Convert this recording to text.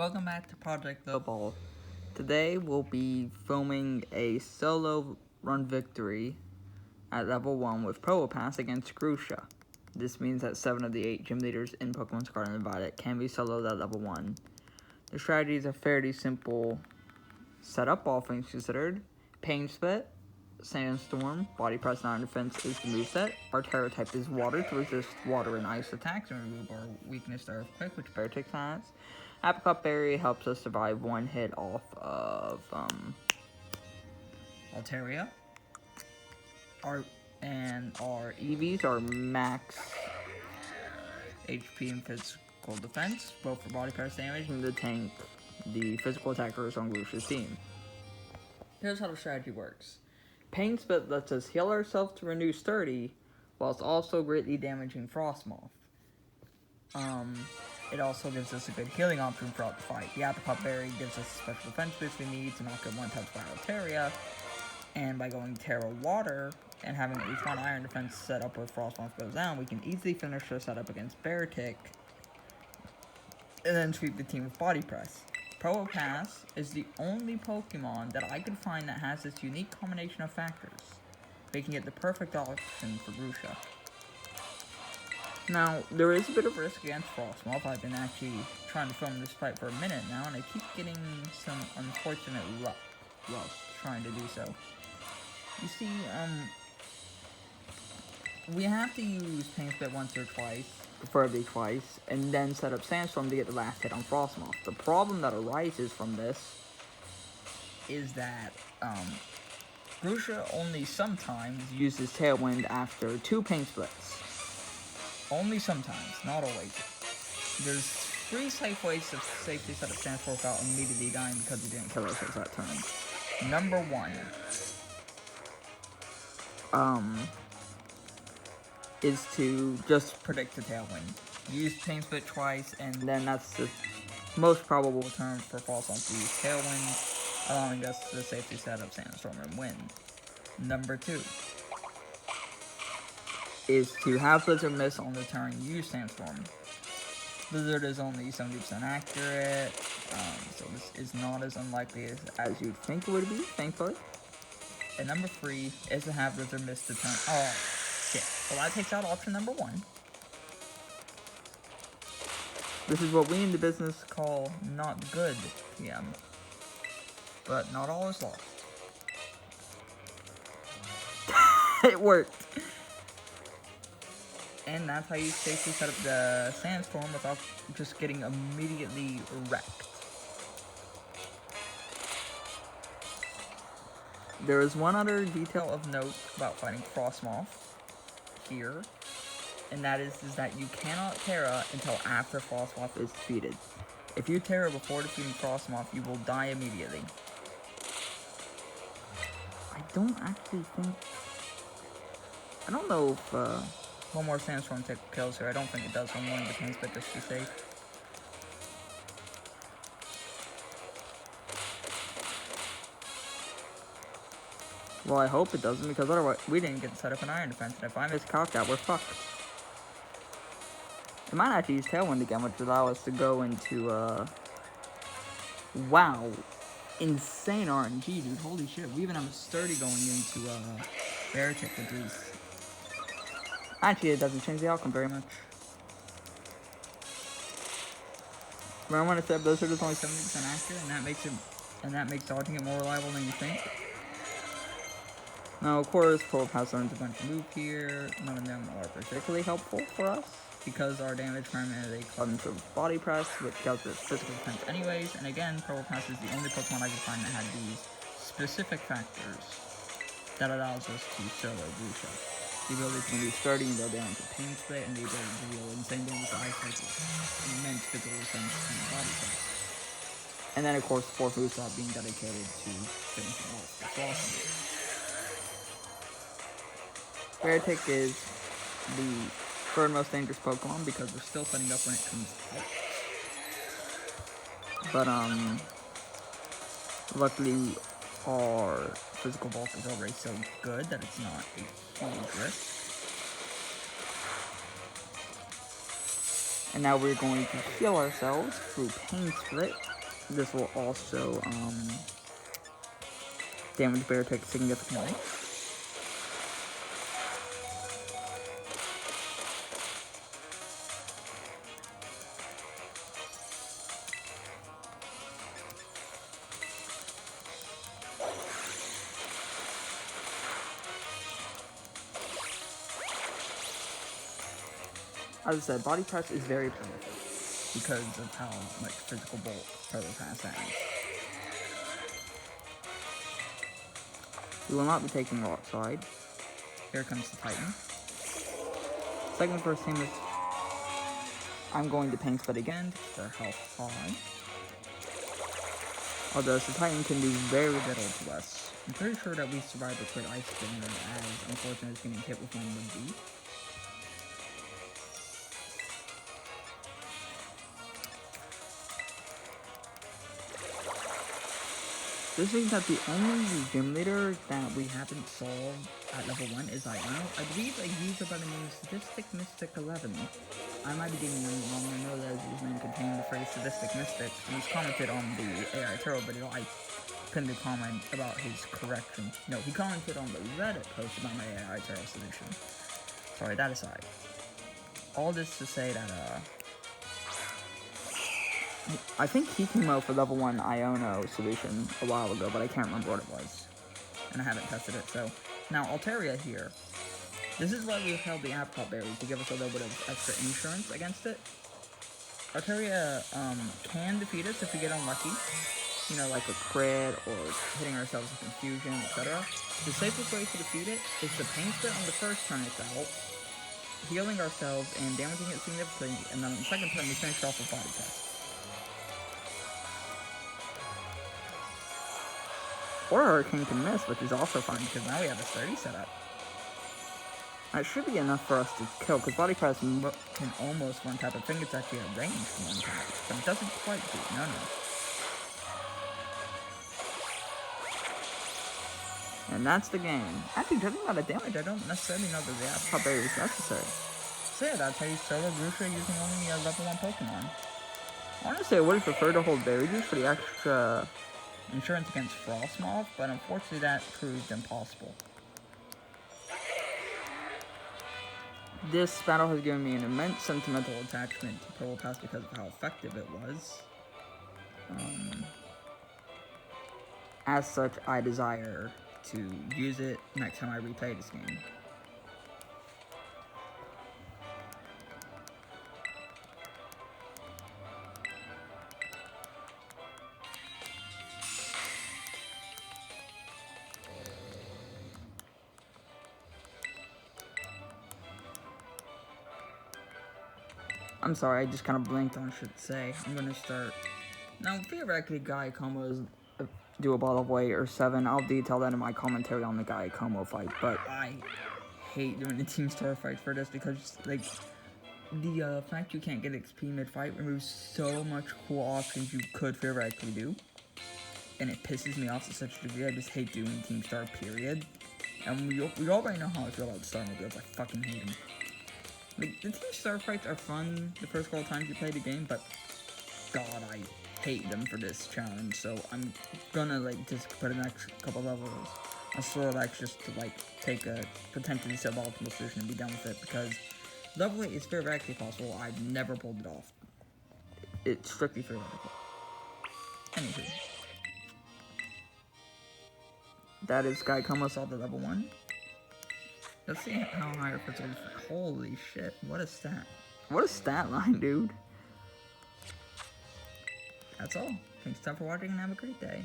Welcome back to Project Lowball. Today we'll be filming a solo run victory at level 1 with Probopass against Grusha. This means that 7 of the 8 gym leaders in Pokemon Scarlet and Violet can be soloed at level 1. The strategies are fairly simple setup, all things considered. Pain Split, Sandstorm, Body Press, and Iron Defense is the moveset. Our Tera type is Water to resist water and ice attacks and remove our weakness to Earthquake, which Beartick has. Apicot Berry helps us survive one hit off of Altaria. Our EVs are max HP and physical defense, both for body press damage and to tank the physical attackers on Grusha's team. Here's how the strategy works. Pain Split lets us heal ourselves to renew sturdy, whilst also greatly damaging Frosmoth. It also gives us a good healing option throughout the fight. The Apicot Berry gives us a special defense boost we need to not get one touch by Altaria. And by going Tera Water and having at least one Iron Defense set up where Frosmoth goes down, we can easily finish our setup against Beartick and then sweep the team with Body Press. Probopass is the only Pokemon that I could find that has this unique combination of factors, making it the perfect option for Grusha. Now, there is a bit of risk against Frosmoth. I've been actually trying to film this fight for a minute now, and I keep getting some unfortunate luck whilst trying to do so. You see, we have to use Pain Split once or twice, preferably twice, and then set up Sandstorm to get the last hit on Frosmoth. The problem that arises from this is that, Grusha only sometimes uses Tailwind after 2 Pain Splits. Only sometimes, not always. There's 3 safe ways to safely set up Sandstorm without immediately dying because he didn't kill ourselves that turn. Number 1. Is to just predict the Tailwind. Use Pain Split twice, and then that's the most probable turn for Frosmoth to use Tailwind, allowing us to safely set up Sandstorm and win. Number 2. Is to have Blizzard miss on the turn you use Sandstorm. Blizzard is only 70% accurate, so this is not as unlikely as you'd think it would be, thankfully. And number 3 is to have Blizzard miss the turn. Oh, shit. Well, that takes out option number 1. This is what we in the business call not good, PM. But not all is lost. It worked. And that's how you safely set up the Sandstorm without just getting immediately wrecked. There is one other detail of note about fighting Frosmoth here, and that is that you cannot Tera until after Frosmoth is defeated. If you Tera before defeating Frosmoth, you will die immediately. I don't know if, one more Sandstorm kills her. I don't think it does. I'm willing to Pain Split just to be safe. Well, I hope it doesn't, because otherwise we didn't get set up an Iron Defense, and if I miscalc that, we're fucked. I might actually use Tailwind again, which would allow us to go into, wow. Insane RNG, dude. Holy shit. We even have a Sturdy going into, Beartick with these. Actually, it doesn't change the outcome very much. Remember when I said Blizzard is only 70% accurate, and that makes dodging it more reliable than you think? Now, of course, Probopass learns a bunch of moves here. None of them are particularly helpful for us, because our damage primarily comes from Body Press, which does its physical defense anyways, and again, Probopass is the only Pokemon I can find that had these specific factors that allows us to solo Grusha. The ability to be sturdy and deal damage with Pain Split, and the ability to deal insane damage to Ice Cycle, immense physical defense and Body Press. And then, of course, 4th Moveset being dedicated to finishing off the Frosmoth. Beartick is the 3rd most dangerous Pokemon because we're still setting up when it comes out. But, luckily, our physical bulk is already so good that it's not a huge risk. And now we're going to heal ourselves through Pain Split. This will also damage Bear Tick significantly. As I said, Body Press is very powerful because of how much physical bulk Probopass has. We will not be taking Rock Slide. Here comes the Titan. Second first team is... I'm going to Pain Split again for health high. Although the Titan can do very little to us. I'm pretty sure that we survived the crit Ice Spinner, as unfortunate as getting hit with one would be. This means that the only gym leader that we haven't solved at level 1 is Iono. I believe a user by the name of Sadistic Mystic 11. I might be getting them wrong. I know that his username contained the phrase Sadistic Mystic, and he's commented on the AI Tera video. I couldn't comment about his correction. No, he commented on the Reddit post about my AI Tera solution. Sorry, that aside. All this to say that, I think he came out for level 1 Iono solution a while ago, but I can't remember what it was. And I haven't tested it, so... Now, Altaria here. This is why we held the apicot berries, to give us a little bit of extra insurance against it. Altaria, can defeat us if we get unlucky. You know, like a crit, or hitting ourselves with confusion, etc. The safest way to defeat it is to Pain Split on the first turn itself, healing ourselves and damaging it significantly, and then on the second turn we finish off with Body Press. Or Hurricane can miss, which is also fine, because now we have a sturdy setup. That should be enough for us to kill, because Body Press can almost one tap. I think it's actually a range one tap, but it doesn't quite do. No. And that's the game. Actually, judging by the damage, I don't necessarily know that the apicot berry is necessary. So yeah, that's how you solo Grusha using only level 1 Pokemon. Honestly, I would have preferred to hold Berry Juice for the extra insurance against Frosmoth, but unfortunately that proved impossible. This battle has given me an immense sentimental attachment to Probopass because of how effective it was. As such, I desire to use it next time I replay this game. I'm sorry, I just kind of blinked on shit to say. I'm gonna start. Now, theoretically, Guy combos do a bottle of weight or 7. I'll detail that in my commentary on the Guy combo fight, but I hate doing the Team Star fight for this because, like, the fact you can't get XP mid-fight removes so much cool options you could theoretically do. And it pisses me off to such a degree, I just hate doing Team Star, period. And we already know how I feel about Starmobiles, I fucking hate them. Like, the Team Star fights are fun the first couple times you play the game, but God, I hate them for this challenge, so I'm gonna, like, just put the next couple levels on Snorlax just to, like, take a potentially suboptimal solution and be done with it, because level 8 is theoretically possible. I've never pulled it off. It's strictly theoretical. Anywho. That is Guy Como solved at level 1. Let's see how high our physical is. Holy shit, what a stat. What a stat line, dude. That's all. Thanks for watching and have a great day.